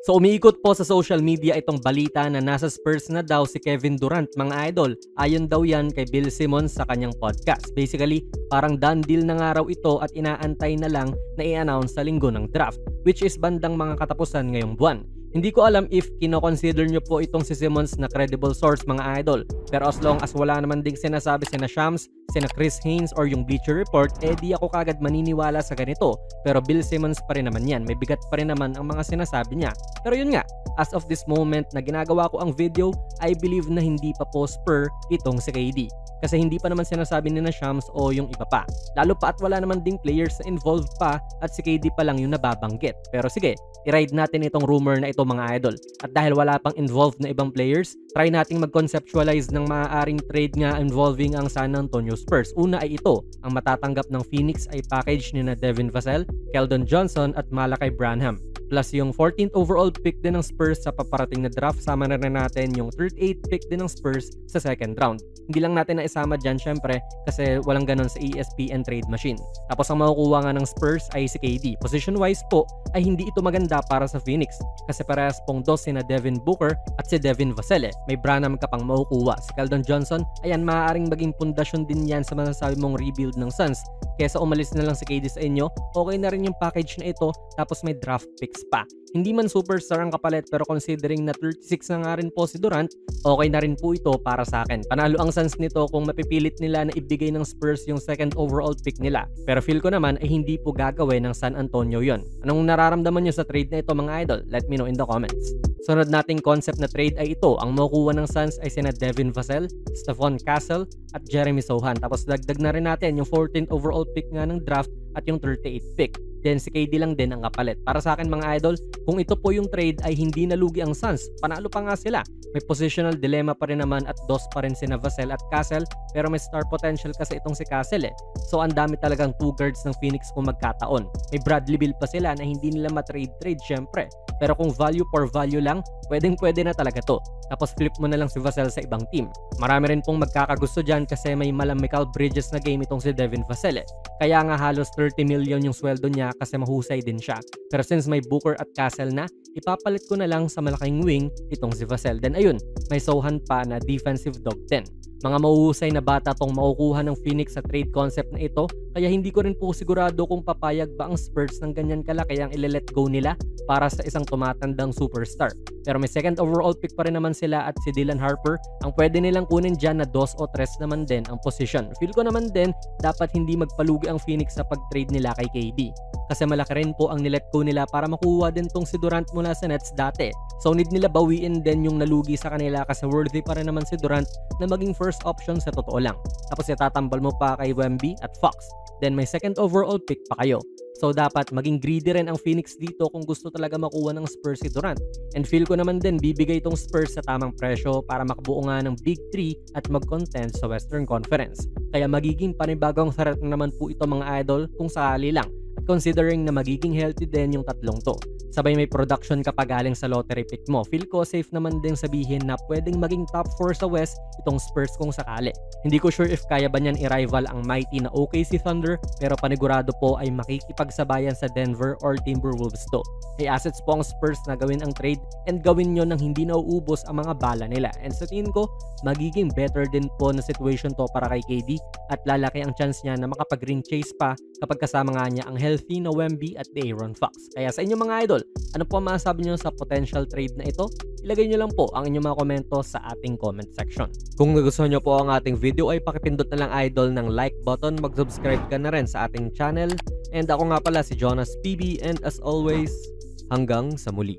So umiikot po sa social media itong balita na nasa Spurs na daw si Kevin Durant, mga idol. Ayon daw yan kay Bill Simmons sa kanyang podcast. Basically, parang done deal na nga raw ito at inaantay na lang na i-announce sa linggo ng draft, which is bandang mga katapusan ngayong buwan. Hindi ko alam if kino-consider nyo po itong si Simmons na credible source, mga idol. Pero as long as wala naman ding sinasabi sina Shams, sina Chris Haynes or yung Bleacher Report, di ako kagad maniniwala sa ganito. Pero Bill Simmons pa rin naman yan. May bigat pa rin naman ang mga sinasabi niya. Pero yun nga, as of this moment na ginagawa ko ang video, I believe na hindi pa po Spur itong si KD. Kasi hindi pa naman sinasabi ni na Shams o yung iba pa. Lalo pa at wala naman ding players na involved pa at si KD pa lang yung nababanggit. Pero sige, i-ride natin itong rumor na ito, mga idol. At dahil wala pang involved na ibang players, try nating mag-conceptualize ng maaaring trade nga involving ang San Antonio Spurs. Una ay ito, ang matatanggap ng Phoenix ay package ni na Devin Vassell, Keldon Johnson at Malachi Branham. Plus yung 14th overall pick din ng Spurs sa paparating na draft, sama na rin natin yung 38th pick din ng Spurs sa second round. Hindi lang natin na isama dyan syempre kasi walang ganon sa ESPN trade machine. Tapos ang makukuha nga ng Spurs ay si KD. Position wise po ay hindi ito maganda para sa Phoenix kasi parehas pong dos si na Devin Booker at si Devin Vassell. May Branham ka pang makukuha. Si Keldon Johnson, ayan, maaaring maging pundasyon din yan sa masasabi mong rebuild ng Suns. Kesa umalis na lang si KD sa inyo, okay na rin yung package na ito tapos may draft picks pa. Hindi man superstar ang kapalit pero considering na 36 na nga rin po si Durant, okay na rin po ito para sa akin. Panalo ang Suns nito kung mapipilit nila na ibigay ng Spurs yung second overall pick nila. Pero feel ko naman ay hindi po gagawin ng San Antonio yon. Anong nararamdaman nyo sa trade na ito, mga idol? Let me know in the comments. Sunod nating concept na trade ay ito. Ang makukuha ng Suns ay sina Devin Vassell, Stephon Castle at Jeremy Sohan. Tapos dagdag na rin natin yung 14th overall pick nga ng draft at yung 38th pick. Then si KD lang din ang kapalit. Para sa akin, mga idol, kung ito po yung trade ay hindi nalugi ang Suns, panalo pa nga sila. May positional dilemma pa rin naman at dos pa rin sina Vassell at Castle, pero may star potential kasi itong si Castle eh. So ang dami talagang two guards ng Phoenix kung magkataon. May Bradley Beal pa sila na hindi nila matrade syempre. Pero kung value for value lang, pwedeng-pwede na talaga to. Tapos flip mo na lang si Vassell sa ibang team. Marami rin pong magkakagusto dyan kasi may Mikal Bridges na game itong si Devin Vassell eh. Kaya nga halos 30 million yung sweldo niya kasi mahusay din siya. Pero since may Booker at Castle na, ipapalit ko na lang sa malaking wing itong si Vassell. Then ayun, may Sohan pa na defensive dog 10. Mga mahuhusay na bata tong makukuha ng Phoenix sa trade concept na ito, kaya hindi ko rin po sigurado kung papayag ba ang Spurs ng ganyan kalaki ang ile-let go nila para sa isang tumatandang superstar. Pero may second overall pick pa rin naman sila at si Dylan Harper, ang pwede nilang kunin dyan na 2 o 3 naman din ang position. Feel ko naman din dapat hindi magpalugi ang Phoenix sa pag-trade nila kay KD. Kasi malaki rin po ang nilet go nila para makuha din tong si Durant mula sa Nets dati. So need nila bawiin din yung nalugi sa kanila kasi worthy pa rin naman si Durant na maging first option sa totoo lang. Tapos itatambal mo pa kay Wemby at Fox. Then may second overall pick pa kayo. So dapat maging greedy rin ang Phoenix dito kung gusto talaga makuha ng Spurs si Durant. And feel ko naman din bibigay itong Spurs sa tamang presyo para makabuo nga ng Big 3 at mag-contend sa Western Conference. Kaya magiging panibagong threat naman po ito, mga idol, kung sakali lang. At considering na magiging healthy din yung tatlong to. Sabay may production ka pa galing sa lottery pick mo. Feel ko safe naman din sabihin na pwedeng maging top 4 sa West itong Spurs kung sakali. Hindi ko sure if kaya ba niyan i-rival ang mighty na OKC Thunder, pero panigurado po ay makikipagsabayan sa Denver or Timberwolves to. May assets po ang Spurs na gawin ang trade and gawin nyo nang hindi nauubos ang mga bala nila. And sa tingin ko, magiging better din po na situation to para kay KD at lalaki ang chance niya na makapag-ring chase pa kapag kasama nga niya ang healthy na Wemby at De'Aaron Fox. Kaya sa inyo, mga idol, ano po ang masasabi nyo sa potential trade na ito? Ilagay nyo lang po ang inyong mga komento sa ating comment section. Kung nagustuhan nyo po ang ating video ay pakipindot na lang, idol, ng like button, mag-subscribe ka na rin sa ating channel. And ako nga pala si Jonas PB, and as always, hanggang sa muli.